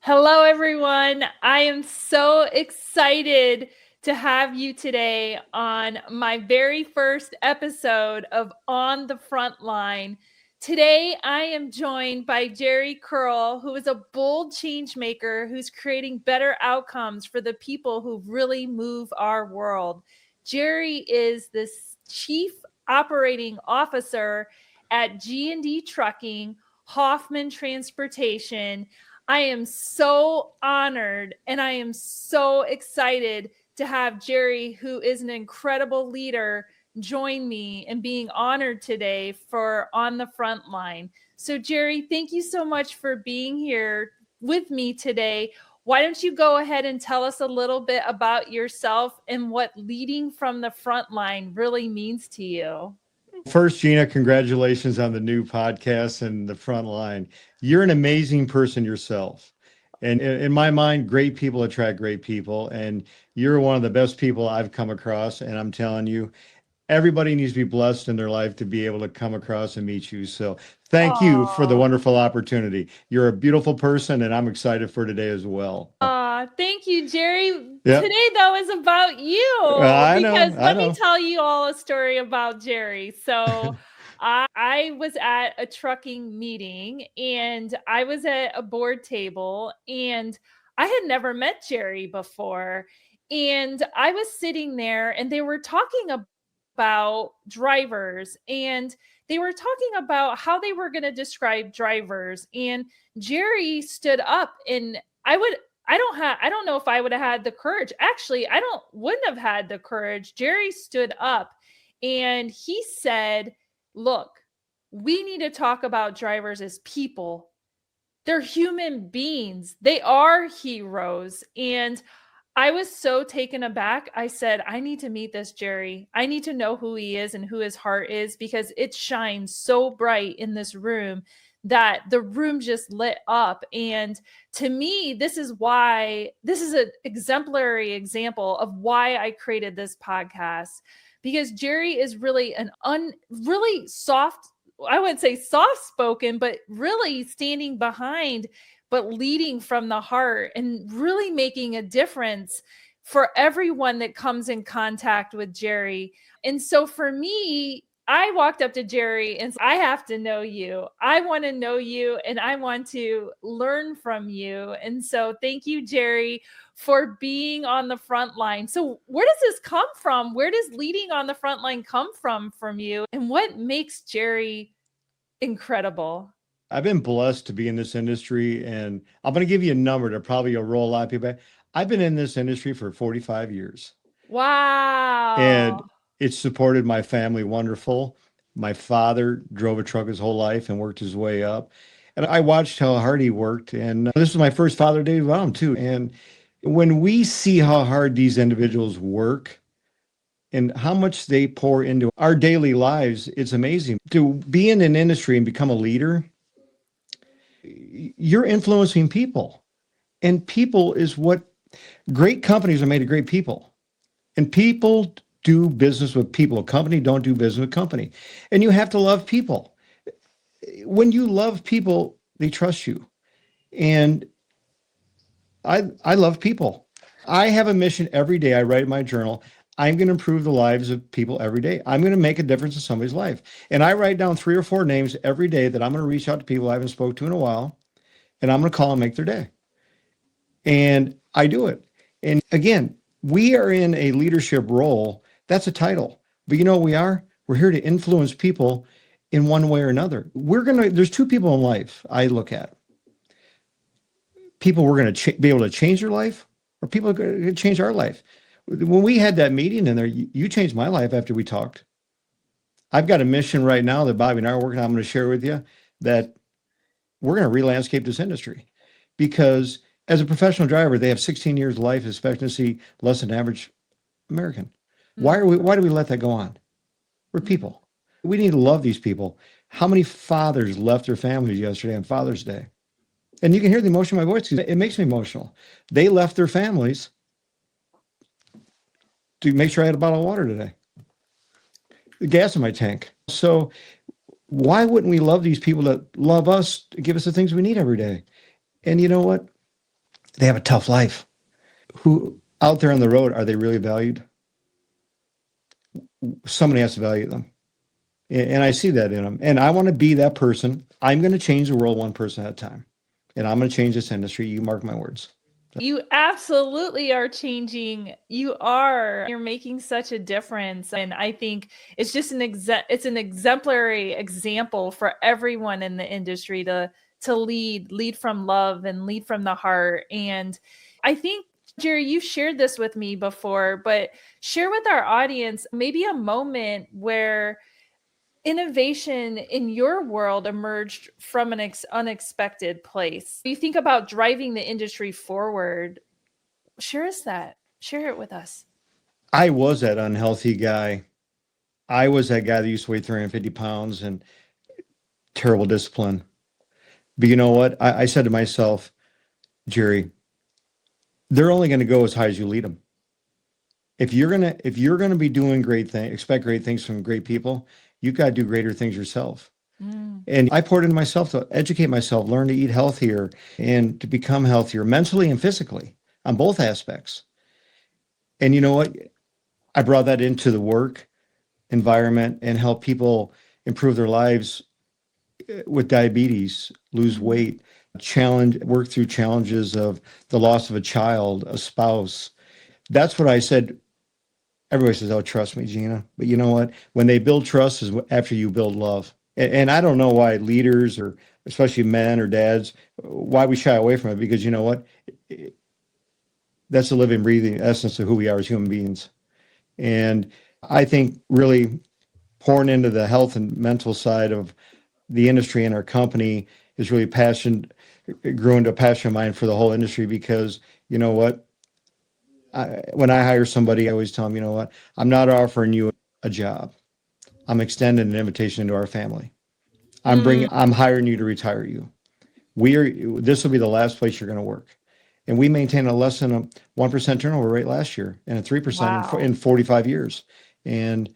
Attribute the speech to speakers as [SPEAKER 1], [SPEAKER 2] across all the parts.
[SPEAKER 1] Hello, everyone. I am so excited to have you today on my very first episode of On the Front Line. Today, I am joined by Jerry Curl, who is a bold change maker who's creating better outcomes for the people who really move our world. Jerry is the Chief Operating Officer at G&D Trucking, Hoffman Transportation. I am so honored and I am so excited to have Jerry, who is an incredible leader, join me in being honored today for On the Front Line. So, Jerry, thank you so much for being here with me today. Why don't you go ahead and tell us a little bit about yourself and what leading from the front line really means to you?
[SPEAKER 2] First, Gina, congratulations on the new podcast and the front line. You're an amazing person yourself. And in my mind, great people attract great people. And you're one of the best people I've come across. And I'm telling you, everybody needs to be blessed in their life to be able to come across and meet you. So thank you for the
[SPEAKER 1] Oh,
[SPEAKER 2] wonderful opportunity. You're a beautiful person, and I'm excited for today as well.
[SPEAKER 1] thank you, Jerry.
[SPEAKER 2] Yep.
[SPEAKER 1] Today, though, is about you
[SPEAKER 2] I know.
[SPEAKER 1] because
[SPEAKER 2] I
[SPEAKER 1] let me
[SPEAKER 2] know.
[SPEAKER 1] tell you all a story about Jerry. So, I was at a trucking meeting and I was at a board table and I had never met Jerry before. And I was sitting there and they were talking about drivers and they were talking about how they were going to describe drivers. And Jerry stood up and I don't know if I would have had the courage. Actually, wouldn't have had the courage. Jerry stood up and he said, "Look, we need to talk about drivers as people. They're human beings. They are heroes." And I was so taken aback. I said, "I need to meet this Jerry. I need to know who he is and who his heart is because it shines so bright in this room that the room just lit up." And to me, this is an exemplary example of why I created this podcast, because Jerry is really really soft, I wouldn't say soft spoken, but really standing behind, but leading from the heart and really making a difference for everyone that comes in contact with Jerry. And so for me, I walked up to Jerry and said, "I have to know you. I want to know you and I want to learn from you." And so thank you, Jerry, for being on the front line. So where does this come from? Where does leading on the front line come from you? And what makes Jerry incredible?
[SPEAKER 2] I've been blessed to be in this industry, and I'm going to give you a number that probably will roll a lot of people back. I've been in this industry for 45 years, and
[SPEAKER 1] Wow.
[SPEAKER 2] it's supported my family wonderful. My father drove a truck his whole life and worked his way up, and I watched how hard he worked. And this was my first Father Day mom too. And when we see how hard these individuals work and how much they pour into our daily lives, it's amazing. To be in an industry and become a leader, you're influencing people, and people is what great companies are made of. Great people, and people do business with people. A company don't do business with company, and you have to love people. When you love people, they trust you. And I love people. I have a mission every day. I write in my journal, I'm going to improve the lives of people every day. I'm going to make a difference in somebody's life. And I write down 3 or 4 names every day that I'm going to reach out to people I haven't spoke to in a while, and I'm going to call and make their day. And I do it. And again, we are in a leadership role. That's a title. But you know what we are? We're here to influence people in one way or another. There's 2 people in life I look at. People we're going to be able to change their life, or people are going to change our life. When we had that meeting in there, you changed my life after we talked. I've got a mission right now that Bobby and I are working on. I'm going to share with you that we're going to re-landscape this industry, because as a professional driver, they have 16 years life expectancy, less than average American. Why do we let that go on? We're people. We need to love these people. How many fathers left their families yesterday on Father's Day? And you can hear the emotion in my voice. It makes me emotional. They left their families to make sure I had a bottle of water today, the gas in my tank. So why wouldn't we love these people that love us to give us the things we need every day? And you know what? They have a tough life. Who out there on the road, are they really valued? Somebody has to value them. And I see that in them. And I want to be that person. I'm going to change the world one person at a time. And I'm going to change this industry. You mark my words.
[SPEAKER 1] You absolutely are changing. You are. You're making such a difference. And I think it's just it's an exemplary example for everyone in the industry to lead from love and lead from the heart. And I think, Jerry, you shared this with me before, but share with our audience maybe a moment where innovation in your world emerged from an unexpected place. You think about driving the industry forward. Share us that. Share it with us.
[SPEAKER 2] I was that unhealthy guy. I was that guy that used to weigh 350 pounds and terrible discipline. But you know what? I said to myself, Jerry, they're only going to go as high as you lead them. If you're gonna be doing great things, expect great things from great people, you've got to do greater things yourself. And I poured into myself to educate myself, learn to eat healthier, and to become healthier mentally and physically on both aspects. And you know what? I brought that into the work environment and help people improve their lives with diabetes, lose weight, work through challenges of the loss of a child, a spouse. That's what I said. Everybody says, "Oh, trust me, Gina." But you know what? When they build trust is after you build love. And I don't know why leaders, or especially men or dads, why we shy away from it. Because you know what? That's the living, breathing essence of who we are as human beings. And I think really pouring into the health and mental side of the industry and our company is really grew into a passion of mine for the whole industry. Because you know what? When I hire somebody, I always tell them, you know what? I'm not offering you a job. I'm extending an invitation into our family. I'm hiring you to retire you. This will be the last place you're going to work. And we maintain a less than a 1% turnover rate last year and a 3% in 45 years. And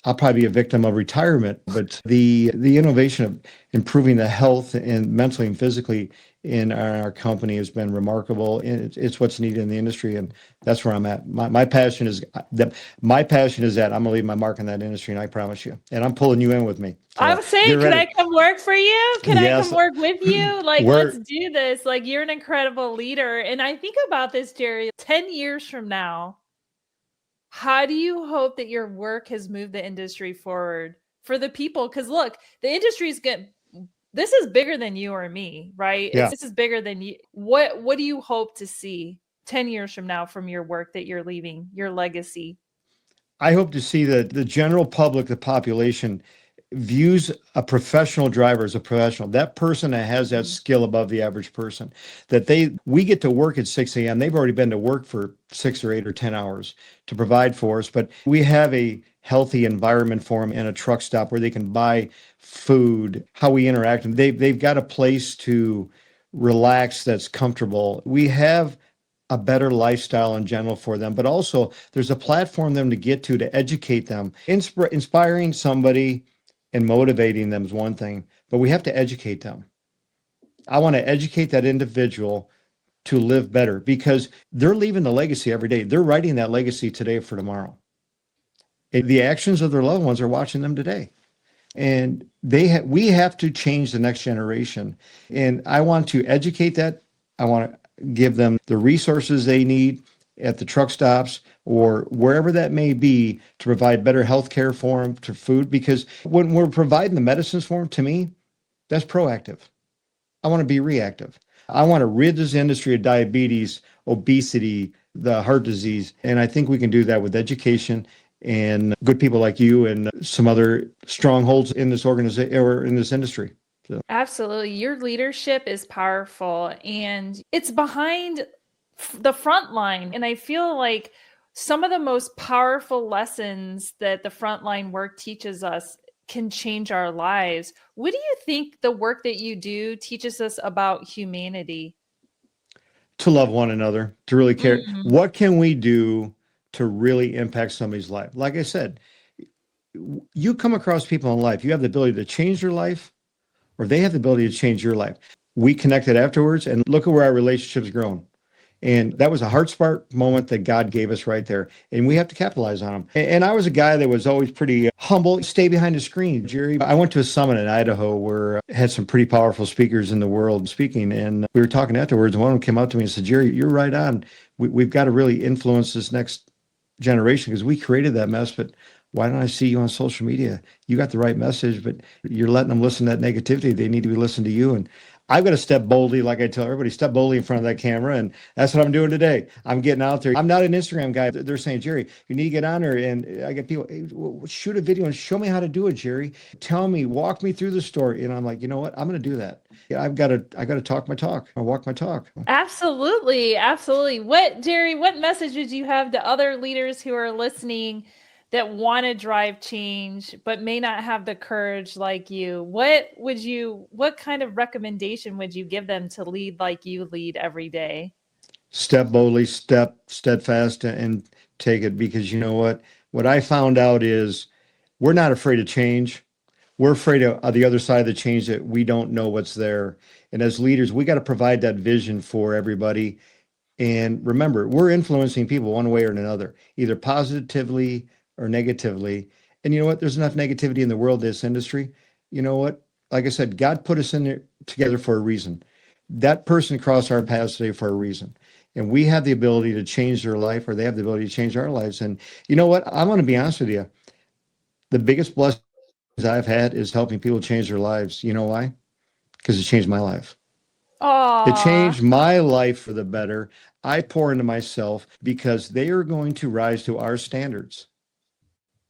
[SPEAKER 2] I'll probably be a victim of retirement, but the innovation of improving the health and mentally and physically in our company has been remarkable. And it's what's needed in the industry, and that's where I'm at. My passion is that I'm gonna leave my mark in that industry, and I promise you. And I'm pulling you in with me. So
[SPEAKER 1] I was saying, can I come work for you? Can I come work with you? Like, let's do this. Like, you're an incredible leader. And I think about this, Jerry, 10 years from now, how do you hope that your work has moved the industry forward for the people? Because look, the industry is good. This is bigger than you or me, right?
[SPEAKER 2] Yeah.
[SPEAKER 1] This is bigger than you. What do you hope to see 10 years from now from your work that you're leaving, your legacy?
[SPEAKER 2] I hope to see that the general public, the population, views a professional driver as a professional. That person that has that skill above the average person. We get to work at 6 a.m. They've already been to work for 6 or 8 or 10 hours to provide for us, but we have a healthy environment for them and a truck stop where they can buy food, how we interact. And they've got a place to relax that's comfortable. We have a better lifestyle in general for them, but also there's a platform them to get to educate them. Inspiring somebody and motivating them is one thing, but we have to educate them. I want to educate that individual to live better because they're leaving the legacy every day. They're writing that legacy today for tomorrow. And the actions of their loved ones are watching them today. And we have to change the next generation. And I want to educate that. I want to give them the resources they need at the truck stops or wherever that may be to provide better health care for them, to food. Because when we're providing the medicines for them, to me, that's proactive. I want to be reactive. I want to rid this industry of diabetes, obesity, the heart disease. And I think we can do that with education and good people like you and some other strongholds in this organization or in this industry. So.
[SPEAKER 1] Absolutely. Your leadership is powerful and it's behind the front line. And I feel like some of the most powerful lessons that the frontline work teaches us can change our lives. What do you think the work that you do teaches us about humanity?
[SPEAKER 2] To love one another, to really care. What can we do to really impact somebody's life? Like I said, you come across people in life, you have the ability to change their life, or they have the ability to change your life. We connected afterwards, and look at where our relationship's grown. And that was a heart spark moment that God gave us right there. And we have to capitalize on them. And I was a guy that was always pretty humble, stay behind the screen. Jerry, I went to a summit in Idaho where I had some pretty powerful speakers in the world speaking. And we were talking afterwards. And one of them came up to me and said, Jerry, you're right on. We've got to really influence this next generation because we created that mess. But why don't I see you on social media? You got the right message, but you're letting them listen to that negativity. They need to be listening to you. And I've got to step boldly, like I tell everybody, step boldly in front of that camera. And that's what I'm doing today. I'm getting out there. I'm not an Instagram guy. They're saying, Jerry, you need to get on there. And I get people, hey, shoot a video and show me how to do it, Jerry. Tell me, walk me through the story. And I'm like, you know what? I'm going to do that. Yeah, I got to talk my talk. I walk my talk.
[SPEAKER 1] Absolutely. Absolutely. Jerry, what message would you have to other leaders who are listening that want to drive change, but may not have the courage like you? What kind of recommendation would you give them to lead like you lead every day?
[SPEAKER 2] Step boldly, step steadfast, and take it. Because you know what? What I found out is we're not afraid of change. We're afraid of the other side of the change that we don't know what's there. And as leaders, we got to provide that vision for everybody. And remember, we're influencing people one way or another, either positively or negatively. And you know what? There's enough negativity in the world, this industry. You know what? Like I said, God put us in there together for a reason. That person crossed our paths today for a reason. And we have the ability to change their life, or they have the ability to change our lives. And you know what? I want to be honest with you. The biggest blessings I've had is helping people change their lives. You know why? Because it changed my life. It
[SPEAKER 1] Aw.
[SPEAKER 2] changed my life for the better. I pour into myself because they are going to rise to our standards.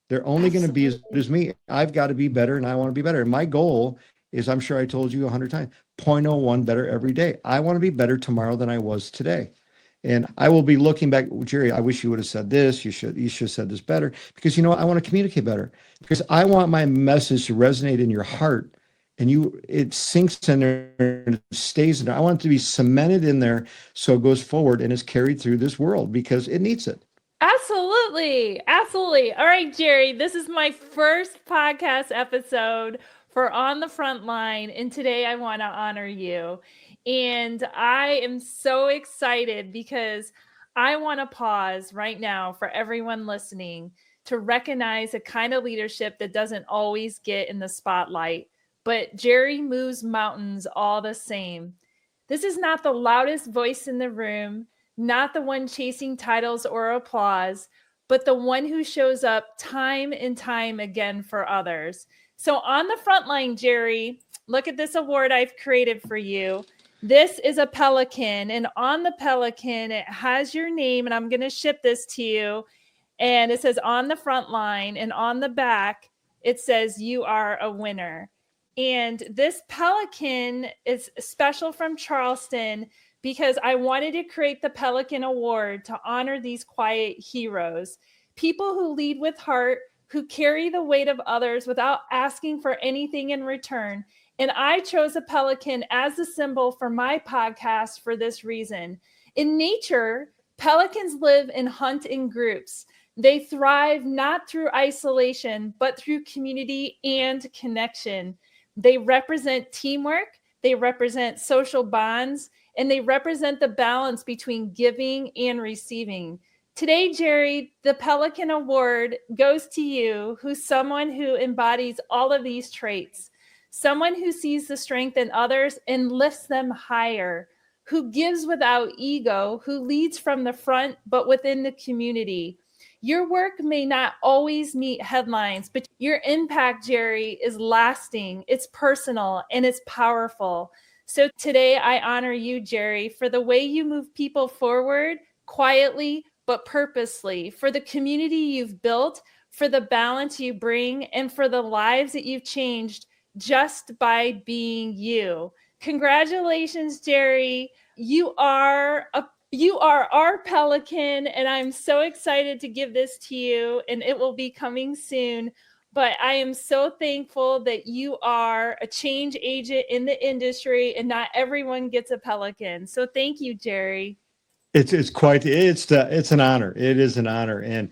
[SPEAKER 2] They're only going to be as good
[SPEAKER 1] Absolutely.
[SPEAKER 2] as me. I've got to be better and I want to be better. And my goal is, I'm sure I told you 100 times, zero point zero 0.01 better every day. I want to be better tomorrow than I was today. And I will be looking back, Jerry, I wish you would have said this. You should have said this better because, you know, I want to communicate better because I want my message to resonate in your heart and it sinks in there and it stays in there. I want it to be cemented in there so it goes forward and is carried through this world because it needs it.
[SPEAKER 1] Absolutely. Absolutely. All right, Jerry, this is my first podcast episode for On the Front Line. And today I want to honor you. And I am so excited because I want to pause right now for everyone listening to recognize a kind of leadership that doesn't always get in the spotlight. But Jerry moves mountains all the same. This is not the loudest voice in the room, not the one chasing titles or applause, but the one who shows up time and time again for others. So, on the front line, Jerry, look at this award I've created for you. This is a Pelican, and on the Pelican, it has your name, and I'm going to ship this to you. And it says on the front line, and on the back, it says you are a winner. And this Pelican is special from Charleston because I wanted to create the Pelican Award to honor these quiet heroes, people who lead with heart, who carry the weight of others without asking for anything in return. And I chose a pelican as a symbol for my podcast for this reason. In nature, pelicans live and hunt in groups. They thrive not through isolation, but through community and connection. They represent teamwork, they represent social bonds, and they represent the balance between giving and receiving. Today, Jerry, the Pelican Award goes to you, who's someone who embodies all of these traits, someone who sees the strength in others and lifts them higher, who gives without ego, who leads from the front but within the community. Your work may not always meet headlines, but your impact, Jerry, is lasting, it's personal, and it's powerful. So today I honor you, Jerry, for the way you move people forward quietly but purposely, for the community you've built, for the balance you bring, and for the lives that you've changed just by being you. Congratulations, Jerry. You are our pelican, and I'm so excited to give this to you, and it will be coming soon. But I am so thankful that you are a change agent in the industry, and not everyone gets a pelican. So thank you, Jerry.
[SPEAKER 2] It's an honor. It is an honor, and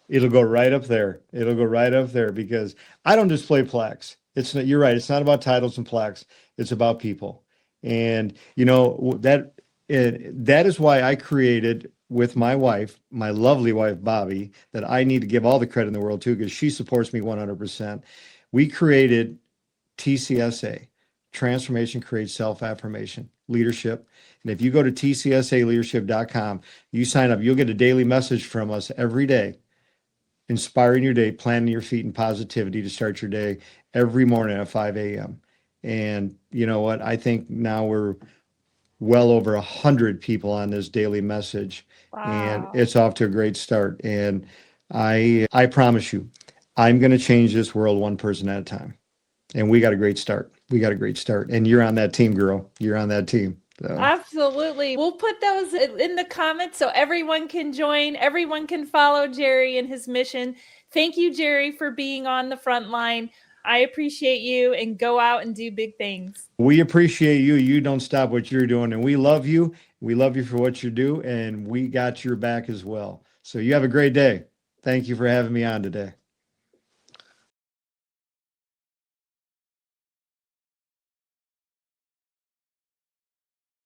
[SPEAKER 2] it'll go right up there. It'll go right up there because I don't display plaques. It's not, you're right. It's not about titles and plaques. It's about people. And you know that that is why I created with my wife, my lovely wife, Bobby, that I need to give all the credit in the world to because she supports me 100%. We created TCSA, Transformation Creates Self-Affirmation, Leadership. And if you go to tcsaleadership.com, you sign up, you'll get a daily message from us every day, inspiring your day, planting your feet in positivity to start your day every morning at 5 a.m. And you know what? I think now we're well over 100 people on this daily message, and
[SPEAKER 1] Wow.
[SPEAKER 2] it's off to a great start. And I promise you, I'm going to change this world one person at a time. And we got a great start. We got a great start. And you're on that team, girl. You're on that team. So
[SPEAKER 1] Absolutely. We'll put those in the comments so everyone can join, everyone can follow Jerry and his mission. Thank you, Jerry, for being on the front line. I appreciate you, and go out and do big things.
[SPEAKER 2] we appreciate you. You don't stop what you're doing. And we love you. We love you for what you do. And we got your back as well. So you have a great day. Thank you for having me on today.